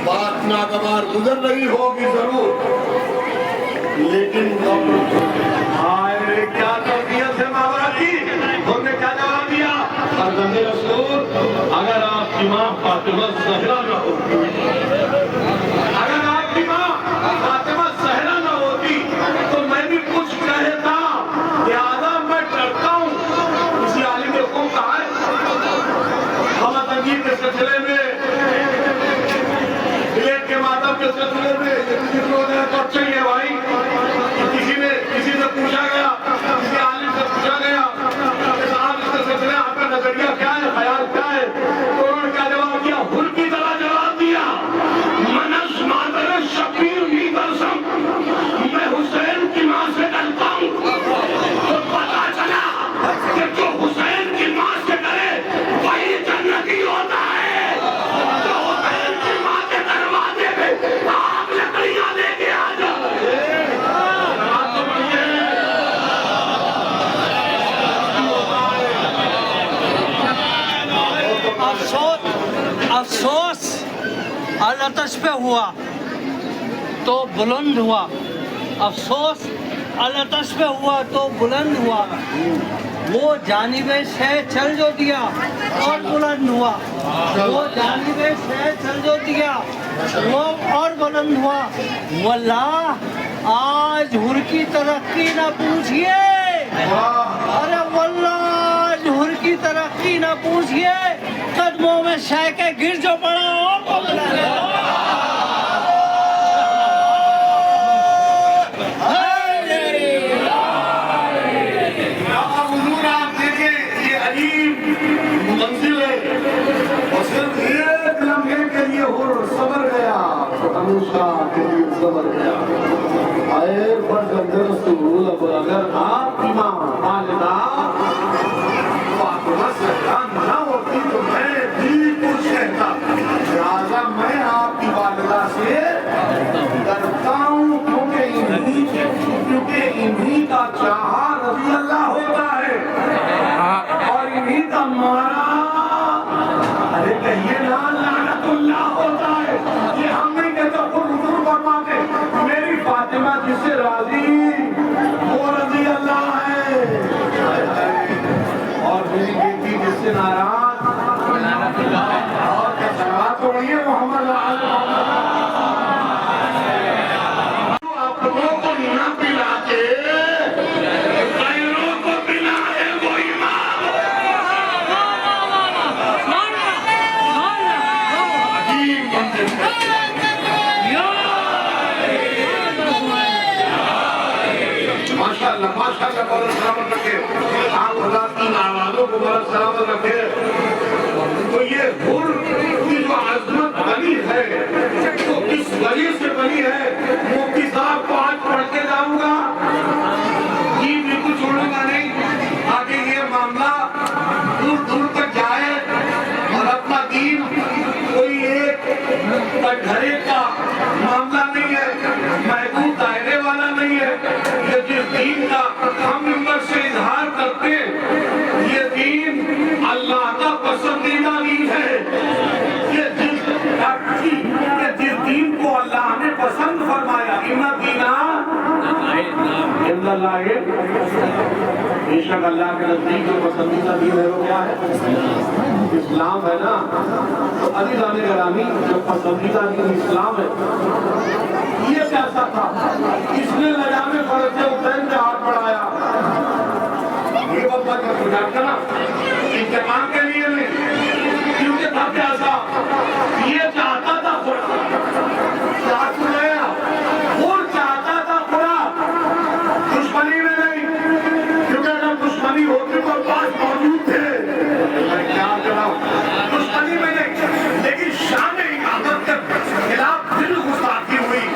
بات ناگوار گزر رہی ہوگی ضرور، لیکن آئے کیا تربیت ہے ماورا کی؟ ہم نے کیا جواب دیا؟ فرزند رسول، اگر آپ کی ماں فاطمہ زہرا نہ ہوتی، اگر آپ کی ماں فاطمہ زہرا نہ ہوتی تو میں بھی کچھ کہتا، لہذا میں ڈرتا ہوں۔ کسی عالم نے حکم کہا ہے ہم تنگیر کے سلسلے میں، بلیٹ کے ماتم کے سلسلے میں کسی کو تو اچھا ہی ہے بھائی، کسی سے پوچھا گیا، کسی عالم سے پوچھا گیا کہ صاحب اس کے سلسلے آپ کا نظریہ کیا ہے، خیال کیا ہے؟ تو انہوں نے کیا جواب دیا؟ ہر کی طرح جواب دیا، منس مادر شبیر بھی برسم، میں حسین کی ماں سے ڈرتا ہوں۔ تو پتا چلا کہ جو حسین کی ماں سے ڈرے وہی جنتی ہوتا ہے۔ جو حسین کی ماں کے دروازے پہ آپ لکڑیاں لے کے آ جائے۔ افسوس الاتش پہ ہوا تو بلند ہوا، افسوس الاتش پہ ہوا تو بلند ہوا، وہ جانب سے چل جو دیا اور بلند ہوا، وہ جانب سے چل جو دیا وہ اور بلند ہوا۔ واللہ آج ہر کی ترقی نہ پوچھئے، ارے واللہ آج ہر کی ترقی نہ پوچھئے، قدموں میں شہ کے گر جو پڑا ہو کو بلا لے۔ حضور آپ دیکھیں یہ عجیب منزل ہے، اور صرف ایک لمحے کے لیے ہر صبر گیا تو ہمیشہ کے لیے صبر گیا۔ اے فرزند رسول، اب اگر آپ کی ماں والدہ فاطمہ زہرا نہ ہوتی تو میں بھی کچھ کہتا، لہٰذا میں آپ کی والدہ سے ڈرتا ہوں، کیونکہ انہی کا چاہا رضی اللہ ہوتا ہے اور انہی کا مارا ارے کہیے نا لعنت اللہ ہوتا ہے۔ یہ ہم نہیں کہتے، خود حضور فرماتے میری فاطمہ جس سے راضی وہ رضی اللہ ہے، اور میری بیٹی جس سے ناراض اور کیا سوال تو نہیں ہے محمد آپ لوگوں کو نہ پلا کے غیروں کو پلائے وہ امام۔ عجیب منزل ہے۔ ماشاءاللہ ماشاءاللہ، بہت سلامت رکھے آپ خدا کی آوازوں کو، بہت سلامت رکھے۔ تو یہ ہر کی جو عظمت بنی ہے تو کس وجہ سے بنی ہے، مفتی صاحب کو آج پڑھ کے جاؤں گا، یہ بالکل چھوڑوں گا نہیں، آگے یہ معاملہ دور دور تک جائے اور اپنا دین کوئی ایک گھرے کا معاملہ نہیں ہے، محدود دائرے والا نہیں ہے۔ یہ جس دین کا ہم امت سے اظہار کرتے یہ دین اللہ کا پسندیدہ دین ہے، یہ جس دین کو اللہ نے پسند فرمایا، ان دینا اللہ بے شک اللہ کے نزدیک جو پسندیدہ دین ہے وہ کیا ہے؟ اسلام ہے نا۔ تو عزیزان گرامی، جو پسندیدہ دین اسلام ہے یہ کیسا تھا؟ اس نے لجام فرض حسین پہ ہاتھ بڑھایا، یہ بابا کا سجاتا نا انتقام کے لیے نہیں، کیونکہ تھا پیاسا، یہ چاہتا تھا خدا، کیا سنایا؟ وہ چاہتا تھا خدا، دشمنی میں نہیں، کیونکہ اگر دشمنی ہوتی تو پاس موجود تھے، کیا جناب دشمنی میں نہیں، لیکن شان امامت کے خلاف دل گستاخی ہوئی،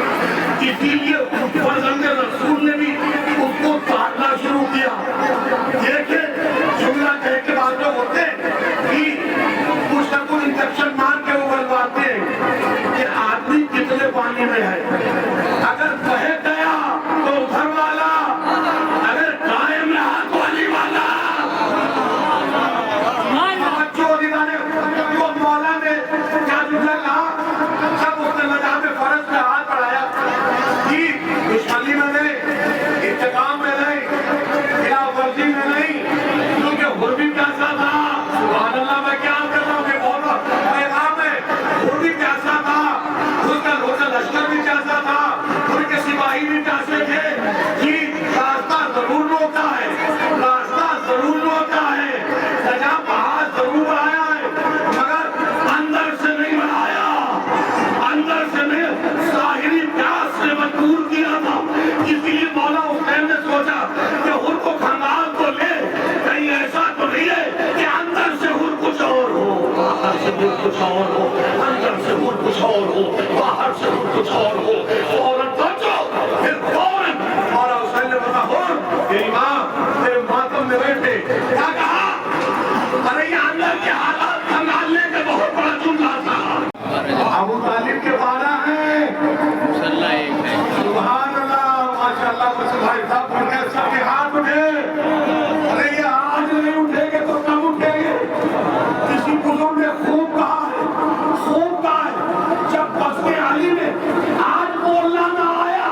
اسی لیے فرزند رسول نے بھی اس کو کاٹنا شروع کیا۔ دیکھیں جملہ کہہ کے بعد جو ہوتے کہ کچھ نہ کچھ انجیکشن مار کے وہ بلواتے ہیں کہ آدمی کتنے پانی میں ہے، اگر بہ گیا تو گھر والا، اگر قائم رہا تو علی والا۔ بچوں دیدانے کو مولا نے کیا جملہ کہا جب اس نے وہ کچھ اور ہو، اندر سے وہ کچھ اور ہو، باہر سے وہ کچھ اور ہو، فوراً پہنچو، پھر فوراً اور حسین نے بتا ہو تیری ماں تیرے ماتم میں بیٹھے کیا کہا؟ ارے یہ اندر کے حالات سنبھالنے کا بہت بڑا جملہ تھا۔ ابو طالب کے بارہ ہیں سبحان اللہ ماشاء اللہ بس بھائی صاحب اٹھ گئے سب کے ہاتھ اٹھے ارے یہ آج نہیں اٹھیں گے تو کب اٹھیں گے کسی بزرگ نے خوب کہا ہے جب بستے علی میں آج بولنا نہ آیا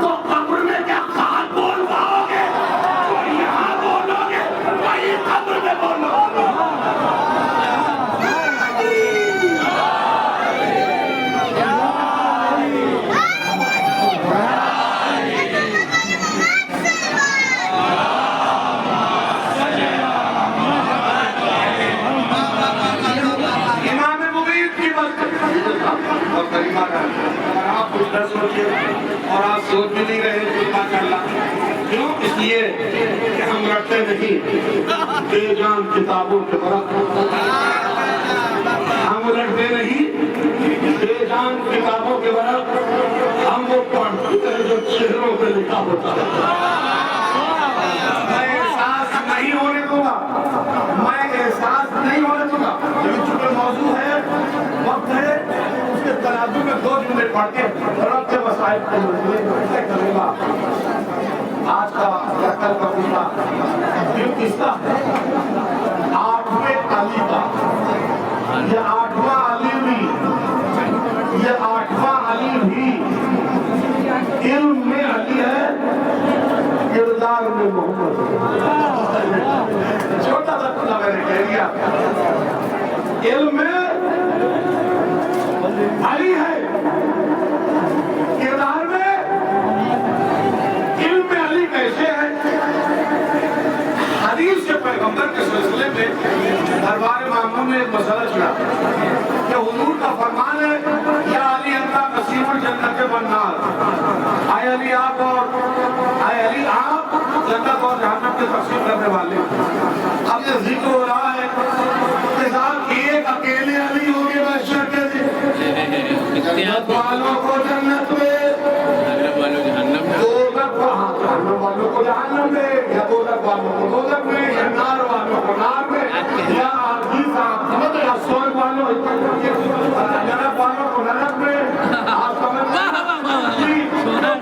تو قبر میں کیا خاک بول پاؤ گے تو یہاں بولو گے وہی قبر میں بولو اور آپ کچھ نہ سوچے اور آپ سوچ بھی نہیں رہے کچھ ماشاء اللہ کیوں اس لیے کہ ہم رکھتے نہیں بے جان کتابوں کے برق ہم رکھتے نہیں بے جان کتابوں کے برق ہم وہ پڑھتے ہیں جو چہروں پہ لکھا ہوتا ہے میں احساس نہیں ہونے دوں گا لیکن چونکہ موضوع ہے وقت ہے اس کے تناظر میں 2 جملے پڑھ کے رب کے مسائل کو طے کروں گا آج کا یا کل کا خطبہ دن کس کا ہے 8ویں علی کا یہ 8واں علی بھی علم میں علی ہے کردار میں محمد چھوٹا سا کھلا میں نے کہہ دیا علم میں علی ہے کردار میں علم میں علی کیسے ہے حدیث سے پیغمبر کے سلسلے میں دربار مامون میں ایک مسئلہ چلا کہ حضور کا فرمان ہے یا علی انت نصیب الجنت والنار اے علی آپ جنت اور جہنم کے تقسیم کرنے والے اب یہ ذکر ہو رہا ہے کہ صاحب ایک اکیلے علی ہو گئے بادشاہ کے جنت والوں کو جنت میں جہنم والوں کو جہنم میں یا دوزخ والوں کو دوزخ میں یا نار والوں کو نار میں یا سورگ والوں جنت والوں کو نرک میں آپ سمجھ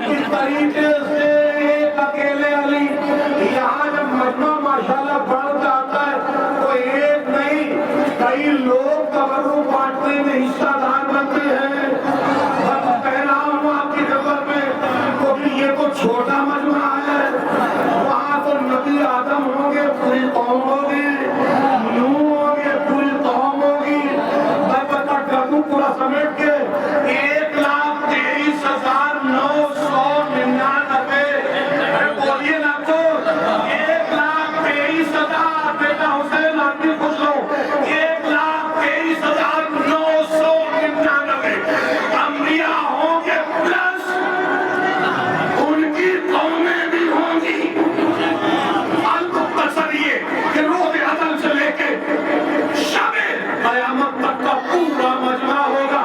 اس طریقے سے ایک اکیلے علی یہاں جب مجمع ماشاءاللہ بڑھ جاتا ہے تو ایک نہیں کئی لوگ تبرک بانٹنے میں حصہ دار بنتے ہیں بس پہلا ہوں آپ کی خبر میں کیونکہ یہ تو چھوٹا مجمع ہے وہاں تو نبی آدم ہوں گے پوری قوم ہوگی نوح ہوں گے پوری قوم ہوگی میں پتہ کر دوں پورا سمیٹ کے 1,23,999 بولیے نا تو 1,23,000 بیٹا حسین آپ بھی خوش ہو 1,23,999 انبیاء ہوں گے پلس ان کی قومیں بھی ہوں گی القصر یہ کہ روز عدل سے لے کے شب قیامت تک کا پورا مجمع ہوگا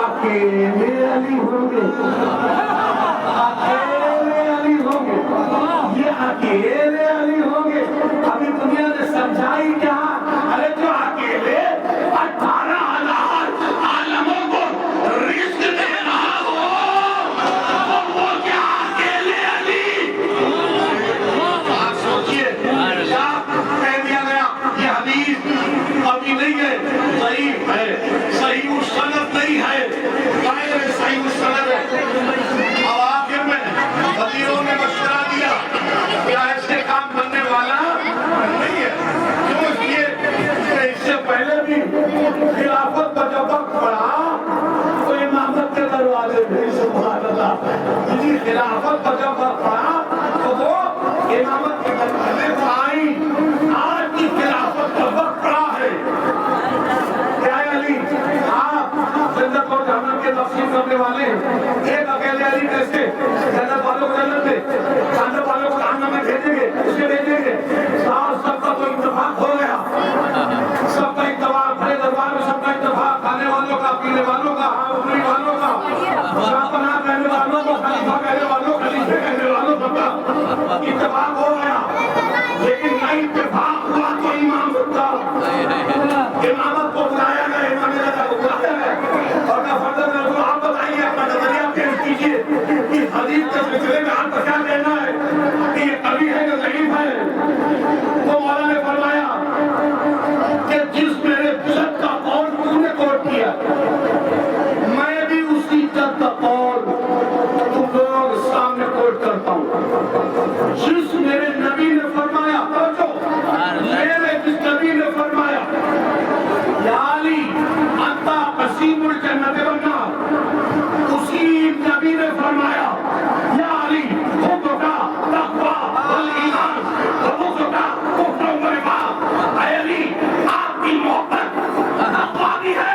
اکیلے علی ہوں گے اکیلے علی ہوں گے ابھی دنیا نے سمجھائی کیا ارے جو اکیلے 18,000 عالموں کو رزق دے رہا ہو وہ کیا اکیلے علی آپ سوچئے کیا کہہ دیا گیا یہ حدیث ابھی نہیں ہے ضعیف ہے صحیح السند نہیں ہے غیر صحیح السند ہے اب آخر میں وزیروں نے مشورہ دیا کیا ایسے کام بننے والا نہیں ہے کیوں اس لیے کہ اس سے پہلے بھی خلافت کا جب وقت پڑا تو امامت کے دروازے بھی سبحان اللہ جی خلافت کا جب وقت پڑا تو وہ امامت کے دروازے کو آئی آج کی خلافت کا وقت پڑا ہے کیا علی آپ جنت اور جہنم کے تقسیم کرنے والے ہیں ایک اکیلے علی کیسے جنت والوں کو جنت میں جہنم والوں کو جہنم میں بھیجیں گے اس کے بھیجیں گے سب کا تو اتفاق ہو گیا سب کا اتفاق بڑے دربار میں شراب پینے والوں کا، ہاں والوں کا، شاپنا کہنے والوں کو، خلیفہ کہنے والوں، خلیفے کہنے والوں سب کا اتفاق ہو گیا، لیکن نہ اتفاق ہوا تو امام ہوتا، امامت کو بلایا گیا، امام رضا کو بلایا گیا اور کہا فضل رسول آپ بتائیے اپنا نظریہ پیش کیجیے کہ حدیث کے سلسلے میں آپ کا کیا کہنا ہے کہ یہ قوی ہے کہ ضعیف ہے؟ تو مولا نے فرمایا کہ جس میرے جد کا قول تو نے کوٹ کیا میں بھی اسی جد کا قول تم لوگ سامنے کوٹ کرتا ہوں، جس میرے نبی نے فرمایا، میرے جس نبی نے فرمایا یا علی انتا قسیم الجنت والنار، اسی نبی نے فرمایا یا علی حبک تقوی والایمان وبغضک کفر ونفاق، اے علی آپ کی محبت تقوی بھی ہے،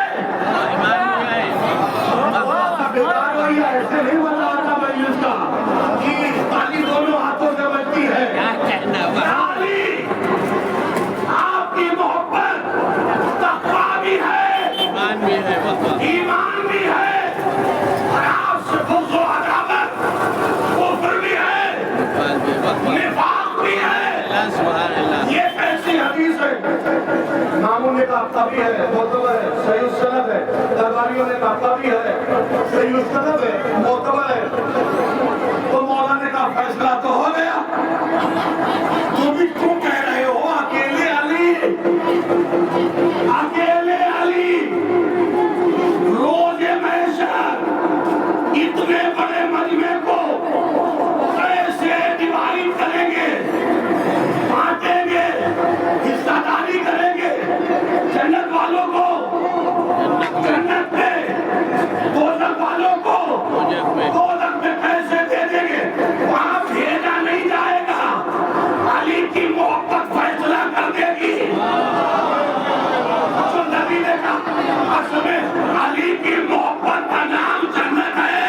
بیدار ہوئی ایسے نہیں بنا تھا مجلس کا کہ تالی دونوں ہاتھوں سے بجتی ہے، یا علی آپ کی محبت تقوی بھی ہے، ایمان بھی ہے، اور آپ سے بغض و عداوت کفر بھی ہے، نفاق بھی ہے۔ یہ کیسی حدیث ہے؟ اماموں نے کہا قوی ہے، معتبر ہے، صحیح السند ہے، درباریوں نے کہا قوی ہے، صحیح السند ہے، معتبر ہے، تو مولا نے کہا فیصلہ تو ہو گیا، تم بھی کیوں کہہ رہے ہو اکیلے علی، اکیلے علی روز محشر اتنے بڑے مجمع کو کیسے ڈیوائڈ کریں گے، بانٹیں گے، حصہ داری کریں گے، جنت والوں کو جنت میں، دوزخ والوں کو دوزخ میں کیسے دے دیں گے؟ وہاں بھیجا نہیں جائے گا، علی کی محبت فیصلہ کر دے گی، جو نبی نے کہا اصل میں علی کی محبت کا نام جنت ہے،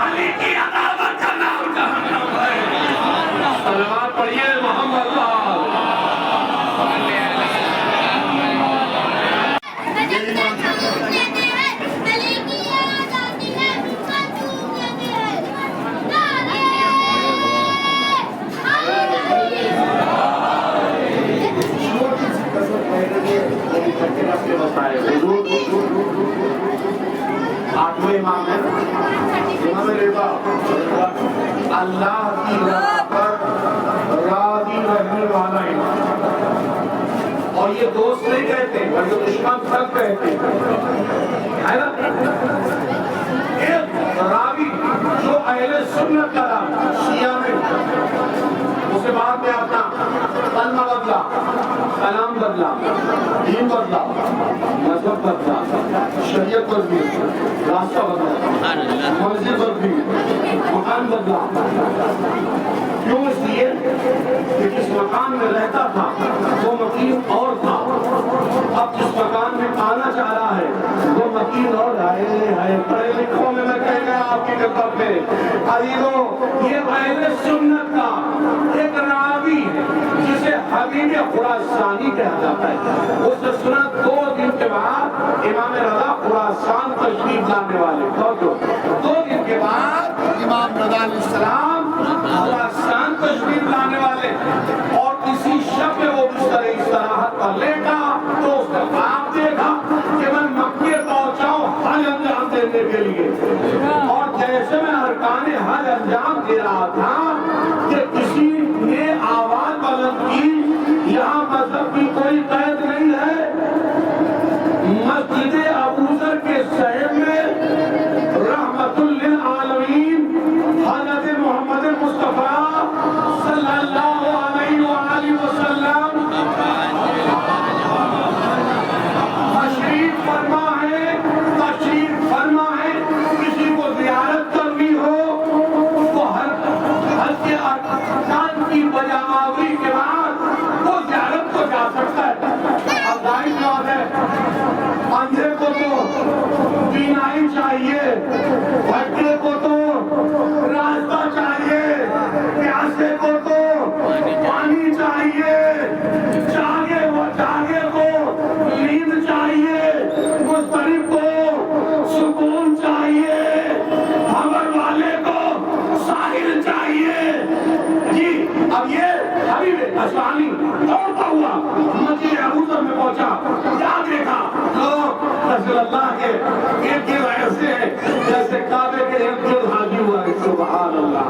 علی کی عداوت کا نام جہنم ہے۔ صلوات پڑھیے محمد آٹھویں امام ہے امام رضا، اللہ کی رضا پر راضی رہنے والا امام، اور یہ دوست نہیں کہتے بلکہ دشمن سب کہتے ہے نا، ایک راوی جو اہل سنت کا راوی شیعہ میں، اسے بعد میں اپنا کلمہ بدلا، کلام بدلا، دین بدلا، مذہب بدلا، شریعت بدلی، راستہ بدلا، مسجد بدلی، مکان بدلا، کیوں؟ اس لیے کہ جس مکان میں رہتا تھا وہ مکین اور تھا، اب جس مکان میں آنا چاہ رہا ہے وہ مکین اور ہے، پڑھے لکھوں میں کہہ گیا آپ کی کتاب میں عزیزو، یہ اہل سنت کا ایک راوی جسے حبیب خراسانی کہا جاتا ہے، اس نے سنا 2 دن کے بعد امام رضا خراسان تشریف لانے والے، 2 دن کے بعد امام رضا علیہ السلام خراسان تشریف لانے والے، اور کسی شب میں وہ استراحت پر لیٹا تو اس نے خواب دیکھا کہ میں مکے پہنچاؤں حج انجام دینے کے لیے، اور جیسے میں ارکان حج انجام دے رہا تھا کہ کسی نے آواز بلند کی، یہاں مذہب کی کوئی قید نہیں ہے، مسجد ابوذر کے صحن میں رحمت للعالمین حضرت محمد مصطفیٰ صلی اللہ علیہ وآلہ وسلم تشریف فرما ہے، کسی کو زیارت کرنی ہو تو رسول اللہ کے ارد گرد ایسے ہیں جیسے کعبے کے ارد گرد حاجی ہوا ہے. سبحان اللہ.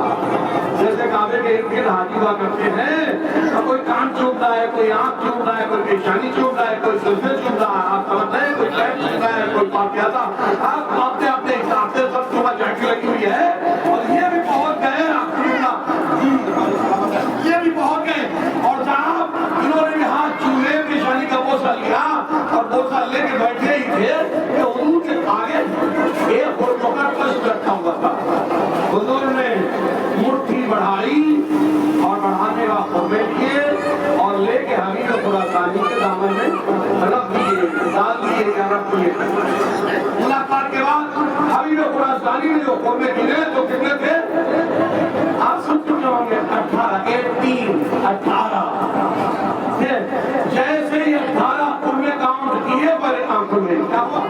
جیسے کعبے کے ارد گرد حاجی ہوا کرتے ہیں. کوئی کان چوم رہا ہے, کوئی آنکھ چوم رہا ہے, کوئی پیشانی چوم رہا ہے, کوئی سلسلے چوم رہا ہے, آپ سمجھتے ہیں, کوئی پیر چوم رہا ہے, کوئی پاکیزہ. آپ اپنے اپنے حساب سے سب صبح جھانکی لگی ہوئی ہے. اور یہ بھی پہنچ گئے یہ بھی پہنچ گئے اور جہاں انہوں نے بھی ہاتھ چومے, پیشانی کا بوسہ لیا اور بوسہ لے کے بیٹھے ہی تھے کہ حضور کے آگے ایک اور موقع کشت رکھا ہوا تھا. حضور نے مٹھی بڑھائی اور بڑھانے کا خطبے کیے اور لے کے حبیب خراسانی کے دامن میں رکھ دیے, ڈال دیے یا رکھ دیے. ملاقات کے بعد حبیب خراسانی نے جو خطبے کیے تو کتنے تھے آپ سن چکے ہوں گے, 18 جیسے ہی 18 خطبے کاؤنٹ کیے بڑے آنکھوں میں کیا ہوا.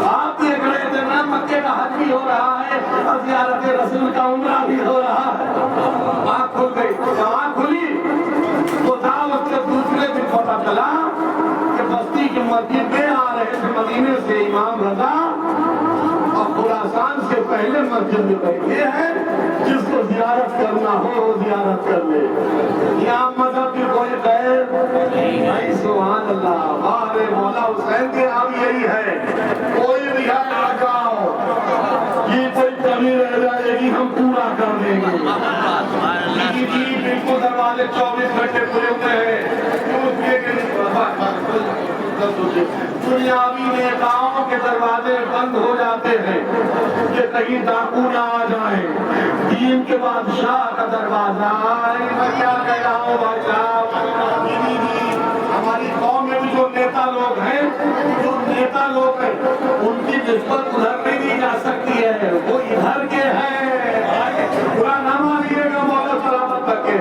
آپ دیکھ رہے تھے نا مکے کا حج بھی ہو رہا ہے اور زیارت رسول کا عمرہ بھی ہو رہا ہے. آنکھ کھل گئی. جب آنکھ کھلی تو دعوت کے دوسرے دن پتہ چلا کہ بستی کی مسجد میں آ رہے تھے مدینے سے امام رضا اور خراسان سے پہلے مسجد میں بیٹھے ہیں. جس کو زیارت کرنا ہو وہ زیارت کر لے. یہاں مذہب کی کوئی قید نہیں. سبحان اللہ. ہمارے مولا حسین کے اب یہی ہے, کوئی بھی ہے آ جاؤ, یہ کوئی کمی رہ جائے گی ہم پورا کر دیں گے. جی بالکل دروازے 24 گھنٹے کھلے ہوتے ہیں. دنیاوی نیتاؤں کے دروازے بند ہو جاتے ہیں کہ کہیں ڈاکو نہ آ جائیں. دین کے بادشاہ کا دروازہ میں کیا کہہ رہا ہوں بھائی صاحب. ہماری قوم میں بھی جو نیتا لوگ ہیں ان کی نسبت ادھر نہیں دی جا سکتی ہے, وہ ادھر کے ہیں. برا نہ مانیے گا مولا سلامت رکھے.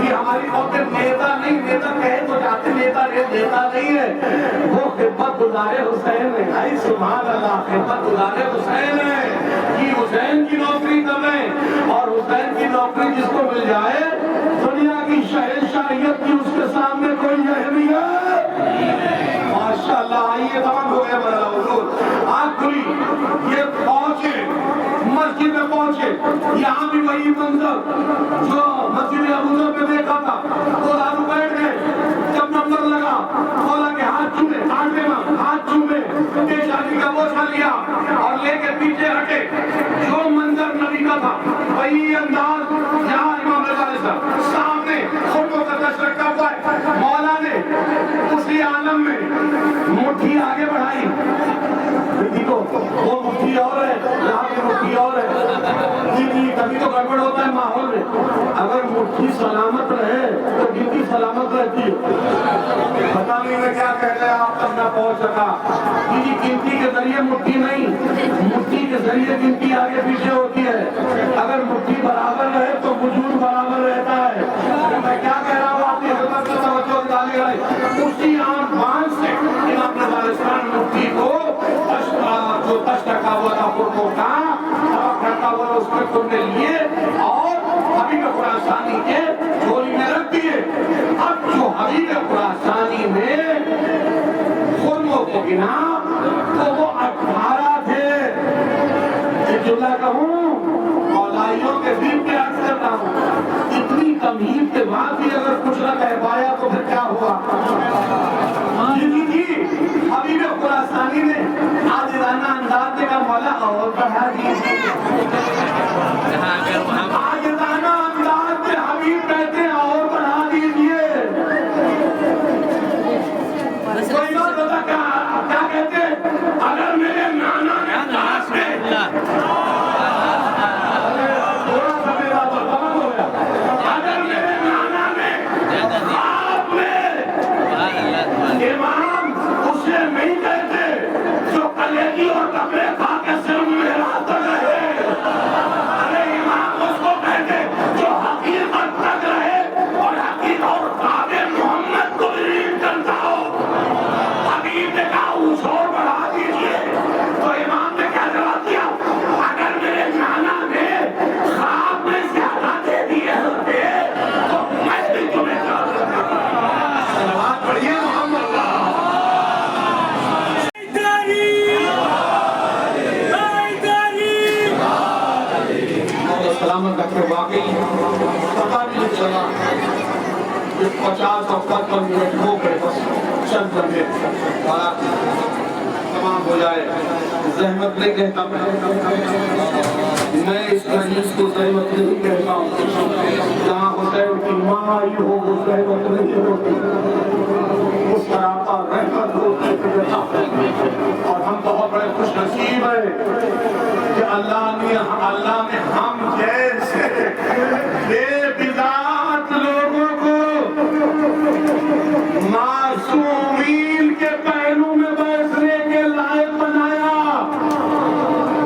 یہ ہماری قوم کے نیتا نہیں, نیتا کہے تو جاتے, نیتا نہیں ہے, وہ خدمت گزار حسین ہے. بھائی سبحان اللہ. خدمت گزار حسین ہے. یہ حسین کی نوکری کریں اور حسین کی نوکری جس کو مل جائے دنیا کی شہنشاہیت کی اس کے سامنے کوئی اہمیت. ماشاءاللہ. آئیے تمام ہو گیا میرا حضور. آنکھ کھلی, یہ پہنچے مسجد میں پہنچے. یہاں بھی وہی منظر جو مسجد ابوظہب میں دیکھا تھا. تو دارو بیٹھ گئے. جب نمبر لگا مولا کے ہاتھ چومے, آٹھویں میں ہاتھ چومے, پیشانی کا بوسہ لیا اور لے کے پیچھے ہٹے. جو منظر نبی کا تھا وہی انداز یہاں امام رضا علیہ السلام سامنے خطبوں کا دش رکھا ہوا ہے. مولا نے اسی عالم میں مٹھی آگے بڑھائی. دیکھو وہ مٹھی اور ہے, یہاں کی مٹھی اور ہے. جی کبھی تو گڑبڑ ہوتا ہے ماحول میں. اگر مٹھی سلامت رہے تو گنتی سلامت رہتی ہے. پتا نہیں میں کیا کہہ رہے آپ تک نہ پہنچ سکا. جی گنتی کے ذریعے مٹھی نہیں, مٹھی کے ذریعے گنتی آگے پیچھے ہوتی ہے. اگر مٹھی برابر رہے تو وجود برابر رہتا ہے. میں کیا کہہ رہا ہوں آپ کی خدمت سے توجہ ڈالے گئے. اسی آنکھ باندھ سے امام رضا علیہ السلام مٹھی کو جو تشت رکھا ہوا تھا خرموں کا سبق رکھا ہوا اس میں تم نے لیے اور حبیب خراسانی کے جھولی میں رکھ دیے. اب جو حبیب خراسانی میں خرموں کو گنا تو وہ 18 تھے. جملہ کہوں مولائیوں کے دین پہ عرض کرتا ہوں, اتنی تمہید کے بعد بھی اگر کچھ نہ کہہ پایا تو پھر کیا ہوا. جی حبیب خراسانی نے عاجزانہ انداز میں کہا مولا اور بڑھا دیجیے. عاجزانہ انداز میں حبیب کہتے ہیں اور بڑھا دیجیے. کوئی بات بتا کیا کہتے اگر میرے نانا نے انداز میں تھوڑا سا میرا تو سمجھ ہو گیا. اگر میرے نانا نے آپ میں امام اسے نہیں کہتے جو کلیجی اور کپڑے کھا کے صرف میرا تو رہے. 50 اور 55 منٹ ہو گئے، بس چند لمحے تمام ہو جائے. زحمت نہیں کہتا میں اس مجلس کو زحمت نہیں کہتا ہوں. جہاں حسین کی ماں آئی ہو وہ زحمت نہیں ہوتی، وہ سراپا رحمت ہوتی. اور ہم بہت بڑے خوش نصیب ہیں کہ اللہ نے ہم جیسے بے بذات لوگوں کو معصومین کے پہلو میں بیٹھنے کے لائق بنایا.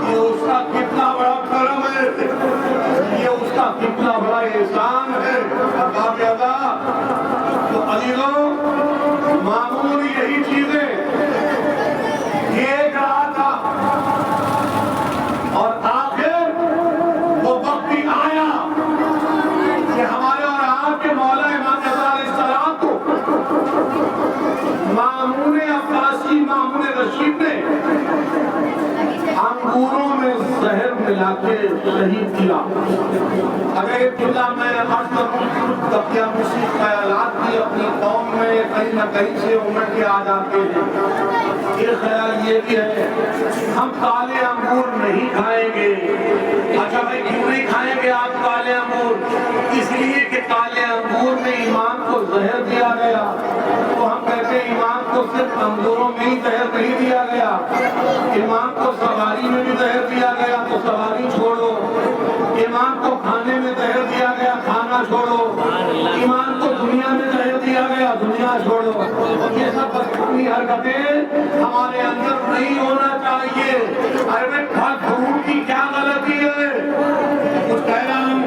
یہ اس کا کتنا بڑا کرم ہے، یہ اس کا کتنا بڑا احسان ہے. باقاعدہ تو عزیزوں معمول یہی چیزیں دیکھ رہا تھا اور آخر وہ وقت بھی آیا کہ ہمارے اور آپ کے مولا امام رضا علیہ السلام کو مامون عباسی مامون رشید نے انگوروں میں زہر ملا کے شہید کیا. اگر ابتدا میں عرض کروں تقیہ مسیح خیالات بھی اپنی قوم میں کہیں نہ کہیں سے امٹ کے آ جاتے ہیں. ایک خیال یہ بھی ہے ہم کالے انگور نہیں کھائیں گے. اچھا بھائی کیوں نہیں کھائیں گے آپ کالے انگور؟ اس لیے کہ کالے انگور میں امام کو زہر دیا گیا. تو ہم کہتے ہیں امام کو صرف انگوروں میں ہی زہر نہیں دیا گیا، امام کو سواری میں بھی زہر دیا گیا تو سواری چھوڑو. امام کو کھانے میں زہر دیا گیا، کھانا چھوڑو. امام کو دنیا میں زہر دیا گیا، دنیا چھوڑو. یہ سب بدکامی حرکتیں ہمارے اندر نہیں ہونا چاہیے. ارے پھل فروٹ کی کیا غلطی ہے؟ کچھ کہہ رہا ہوں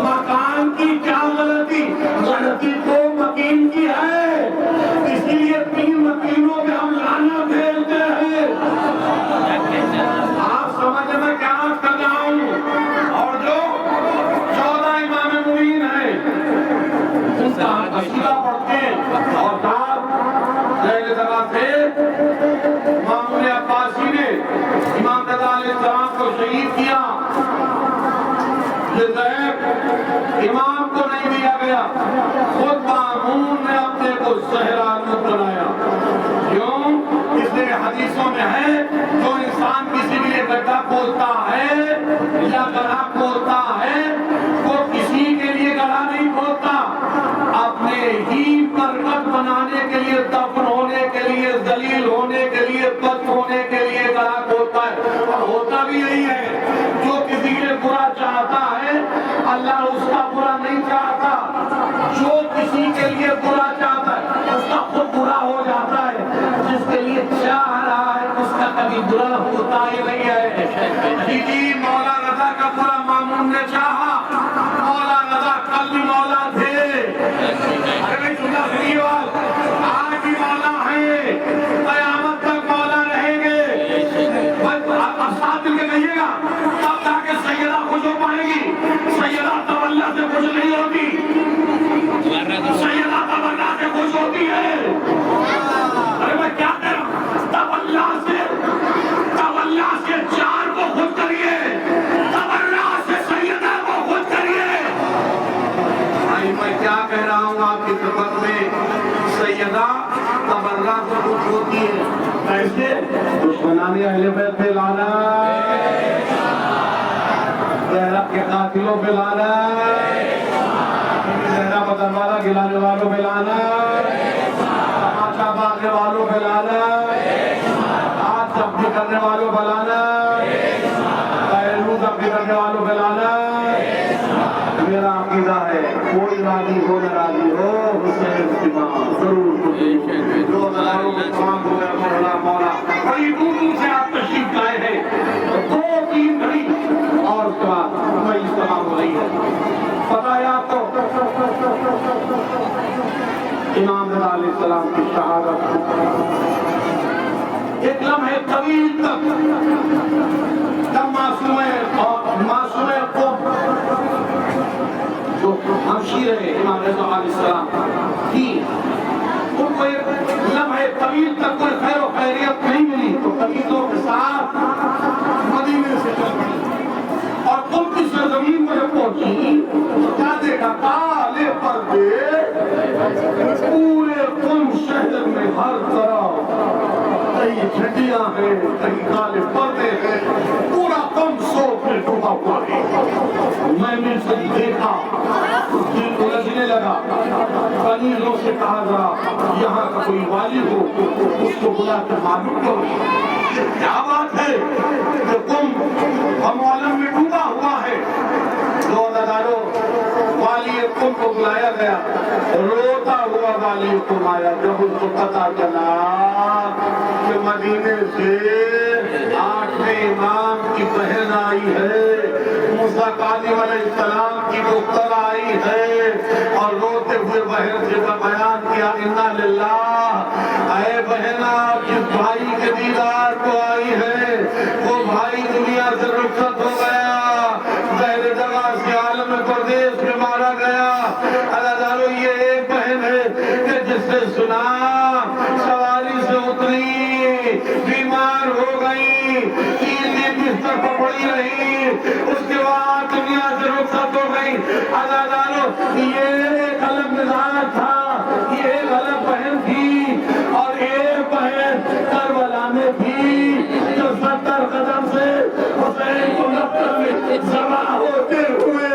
مکان کی کیا غلطی؟ غلطی تو مکین کی ہے، اسی لیے 3 مکینوں میں ہم لانا پھیلتے ہیں. آپ سمجھ میں کیا کر رہا ہوں؟ اور جو 14 امام معین ہیں ان کا ہم قصیدہ پڑھتے ہیں اور پہلے جگہ سے مامون عباسی نے امام رضا علیہ السلام کو شہید کیا. یہ زہر امام کو نہیں دیا گیا، خود مامون نے اپنے کو زہر آلود بنایا. کیوں؟ اس لیے حدیثوں میں ہے جو انسان کسی کے لیے گڈھا کھودتا ہے یا گڑھا کھودتا ہے وہ کسی کے لیے گڑھا نہیں کھودتا، اپنے ہی برکت بنانے کے لیے، دفن ہونے کے لیے، ذلیل ہونے کے لیے، بد ہونے کے لیے گڑھا کھودتا ہے. اور ہوتا بھی یہی ہے جو کسی کے برا چاہتا ہے اللہ اس کا برا نہیں چاہتا. جو کسی کے لیے برا چاہتا ہے اس کا خود برا ہو جاتا ہے. جس کے لیے چاہ رہا ہے اس کا کبھی برا ہوتا ہی نہیں ہے. جی مولا رضا کا برا مامون نے چاہا، مولا رضا کل بھی مولا تھے. آج بھی مولا ہیں، قیامت تک مولا رہیں گے. آپ ساتھ مل کے کہیے گا تب جا کے سیدہ خوش ہو پائے گی. سیدہ تولا سے خوش نہیں ہوتی، سیدہ تولا سے خوش ہوتی ہے. ارے میں کیا کہہ رہا ہوں؟ تولا سے چار کو خود کریے، تولا سے سیدہ کو خود کریے. میں کیا کہہ رہا ہوں آپ کی خدمت میں؟ سیدہ تبرہ سے خوش ہوتی ہے. کیسے؟ دشمنان اہل بیت پہ لعنت، زہرا کے قاتلوں پہ لعنت، زہرا بدر والا گلانے والوں پہ لعنت، تماشا باغنے والوں پہ لعنت، ہاتھ ضبط کرنے والوں پہ لعنت، پہلو ضبط کرنے والوں پہ لعنت. میرا عقیدہ ہے کوئی راضی ہو نہ راضی ہو حسین کی ماں ضرور جو ہزاروں میں تمام ہو گیا. مولا مولا بڑی دور دور سے آپ تشریف لائے ہیں، 2-3 گھڑی اور اس کے بعد مجلس تمام ہو رہی ہے. پتہ ہے آپ کو امام رضا علیہ السلام کی شہادت ایک لمحے طویل تک جب معصوم قوم جو ہمشیر ہے امام رضا علیہ السلام کی، ان کو ایک لمحے طویل تک کوئی خیر و خیریت نہیں ملی تو قبیلوں کے ساتھ مدینے سے چل پڑی اور تم کی سرزمین میں جب پہنچی تو کیا دیکھا؟ کالے پردے کہیں جھنڈیاں ہیں, کہیں کالے پردے ہیں, پورا کم سوچ میں ڈوبا ہوا ہے. میں نے سب دیکھا, دل کو لگنے لگا. کنیزوں سے کہا ذرا یہاں کا کوئی والی ہو اس کو بلا کے معلوم کرو کیا بات ہے کہ تم ہم عالم میں ڈوبا ہوا ہے. دو نظاروں والی تم کو بلایا گیا, روتا ہوا والی تم آیا. جب اس کو پتا چلا کہ مدینے سے 8ویں امام کی بہن آئی ہے, موسیٰ کاظم علیہ السلام کی دختر آئی ہے, اور روتے ہوئے بہن سے بیان کیا انا للہ, اے بہنا جس بھائی کے دیدار کو آئی ہے وہ بھائی دنیا سے رخصت ہو گیا, بہر جگہ سے عالم پردیس میں مارا گیا. اللہ دارو یہ ایک بہن ہے کہ جس نے سنا سواری سے اتری, بیمار ہو گئی, 3 دن بستر پر پڑی رہی, اس کے بعد دنیا سے رخصت ہو گئی. اللہ دارو یہ ایک الگ مزاج تھا, یہ ایک الگ بہن تھی. اور ایک بہن کربلا میں تھی جو 70 قدم سے حسین کو نقل میں ذبح ہوتے ہوئے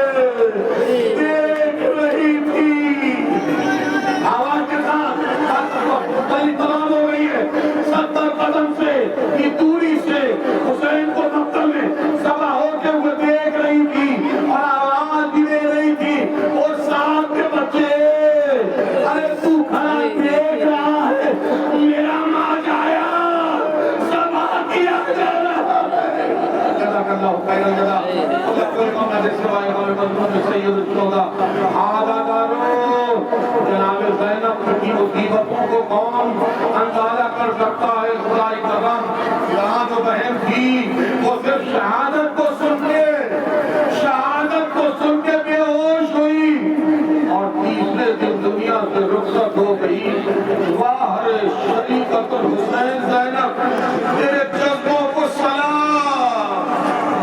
دیکھ رہی تھی. آواز کے ساتھ بلی تمام ہو گئی ہے. 70 قدم سے کی دوری سے حسین کو نقل میں ذبح ہوتے ہوئے دیکھ رہی تھی, اور آواز بھی دے رہی تھی, اور ساتھ کے بچے ارے تو کھڑا دیکھ رہا ہے, میرا ماں جایا ذبح کیا جا رہا ہے. جزاک اللہ خیر الجزا. اللہ کوئی کام نہ دیکھ سوائے ہمیں مضمون میں سید الشہداء آدھارو جناب زینب کی مصیبتوں کو کون اندازہ کر سکتا ہے. خدائی کرم یہاں جو بہن تھی وہ صرف شہادت کو سن کے بے ہوش ہوئی, اور تیسرے دن دنیا سے رخصت ہو گئی. واہ رے شریکت الحسین زینب, تیرے جذبوں کو سلام.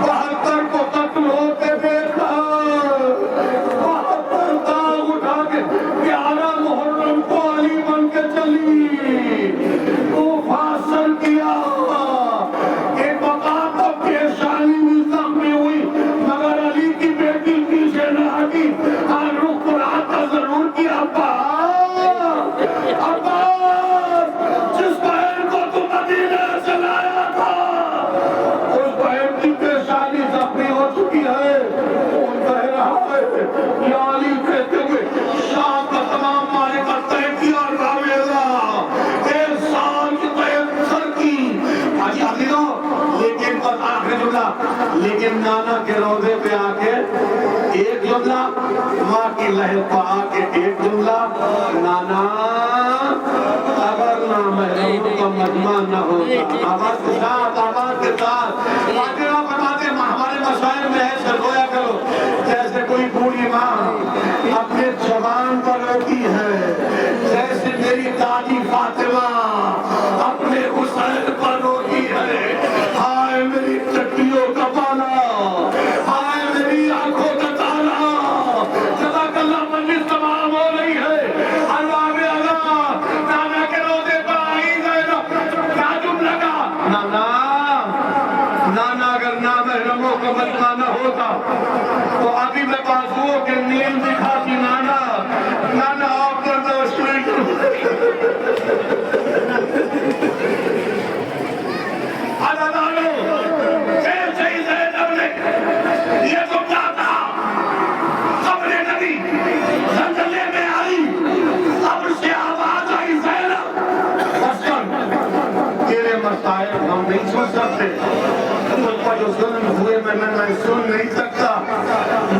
72 کو قتل ہوتے دیکھا, 72 داغ اٹھا کے 11 محرم کو علی بن کے چلی, فاصل کیا. ایک مقام پر پیشانی بھی زخمی ہوئی, مگر علی کی بیٹی پیچھے نہ ہٹی, اور رخ قرآن ضرور کیا. عباس جس بہن کو تو مدینہ سے لایا تھا, اس بہن کی پیشانی زخمی ہو چکی ہے. ان کہہ رہا ہے یا علی کہتے ہوئے شام کا تمام معرکہ طے کیا, اور راویزہ 1 سال کی طے سر کی. لیکن بس آخری جملہ, لیکن نانا کے روضے پہ آ کے ایک جملہ, ماں کی لہر پہ آ کے ایک جملہ, نانا اگر نہ محروم کا مجمع نہ ہوتا. آواز کے ساتھ, آواز کے ساتھ فاتحہ بتاتے. ہمارے مسائل میں ایسے رویا کرو جیسے کوئی بوڑھی ماں اپنے جوان پر روتی ہے, جیسے میری دادی فاطمہ اپنے حسین پر روتی ہے. ہائے میری چٹیوں کا پالا, ہائے میری آنکھوں کا تالا. جزاک اللہ. مجلس تمام ہو رہی ہے. ارباب اللہ نانا کے روزے پر آئی زینب, کیا جملہ کا نانا اگر نامحرموں کا مجمع نہ ہوتا تو ابھی میں بازوؤں کے نیل دکھاتی. نانا آپ پر دوشوئی یہ تو کیا تھا, قبر نبی زلزلے میں آئی, قبر سے آواز آئی زینب تیرے مسائل ہم نہیں سن سکتے, تم پر جو ظلم ہوئے میں سن نہیں سکتا.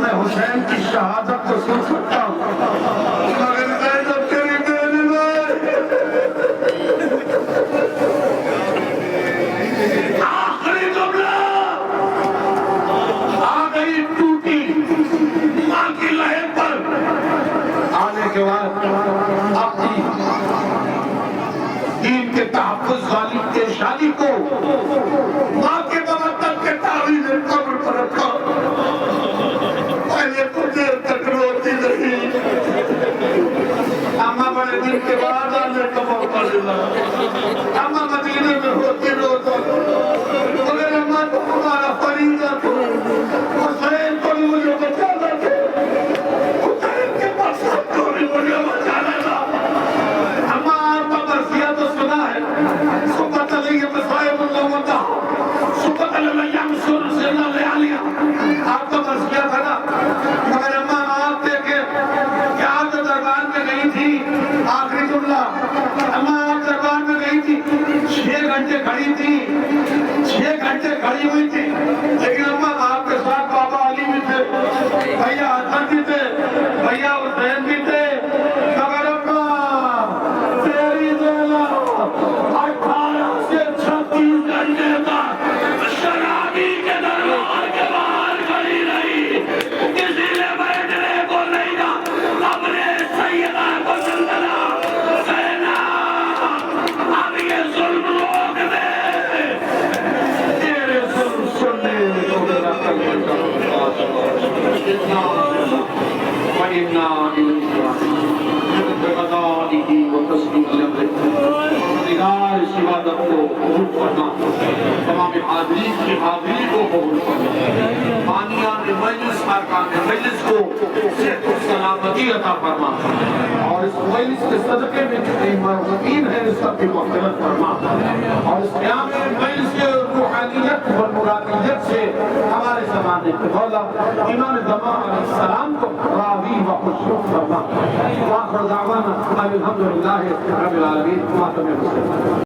میں حسین کی شہادت کو سن سکتا ہوں, مگر زینب تیری بہن آخری جملہ آ گئی ٹوٹی ماں کی لہر پر. آنے کے بعد اپنی دین کے تحفظ والی کے شادی کو ماں کے ممتن کے تعویذ قبر پر رکھا. پہلے تو دیر تک روتی نہیں, اما بڑے دن کے بعد آنے کا موقع ملا. اما مدینے میں ہمارا فریضہ تھا حسین کو بھی مجھے بچانا تھا حسین کے مقصد کو بھی مجھے بچانا تھا اما آپ کا مرثیہ تو سنا ہے سبت علیہ مصائب اللہ وطا سبت علیہ مسور سے اللہ لے آلیا آپ کا مرثیہ تھا نا مگر اما آپ دیکھیں کہ آپ جو دربار میں گئی تھی آخری جملہ اما آپ دربار میں گئی تھی 6 گھنٹے کھڑی تھی 6 گھنٹے کھڑی ہوئی تھی لیکن اما آپ کے ساتھ بابا علی بھی تھے بھیا حسن بھی تھے بھیا حسین بھی تھے مگر اما تیری دینا 18 سے 36 گھنٹے تک شرابی کے دربار کے باہر کھڑی رہی کسی نے بیٹھنے کو نہیں تھا اپنے سیدہ کو سلطنا حسینہ اب یہ ظلم روک دے تیرے ظلم سننے کو میرا قلب اتنا وَإِنَّا إِلَيْهِ بِغَدَائِهِ وَتَسْلِيمِ أَمْرِهِ نگار اس عبادت کو قبول کرنا تمام حاضرین کی حاضری کو قبول کرنا بانیان مجلس ارکان مجلس کو صحت و سلامتی عطا فرما اور اس مجلس کے صدقے میں جتنے مرغوبین ہیں اس سب کی مغفرت فرما اور اس قیام مجلس کے روحانیت و مرادیت سے ہمارے زمانے کے مولا امام زمان علیہ السلام کو راضی و خوش فرما وآخر دعوانا الحمدللہ رب العالمین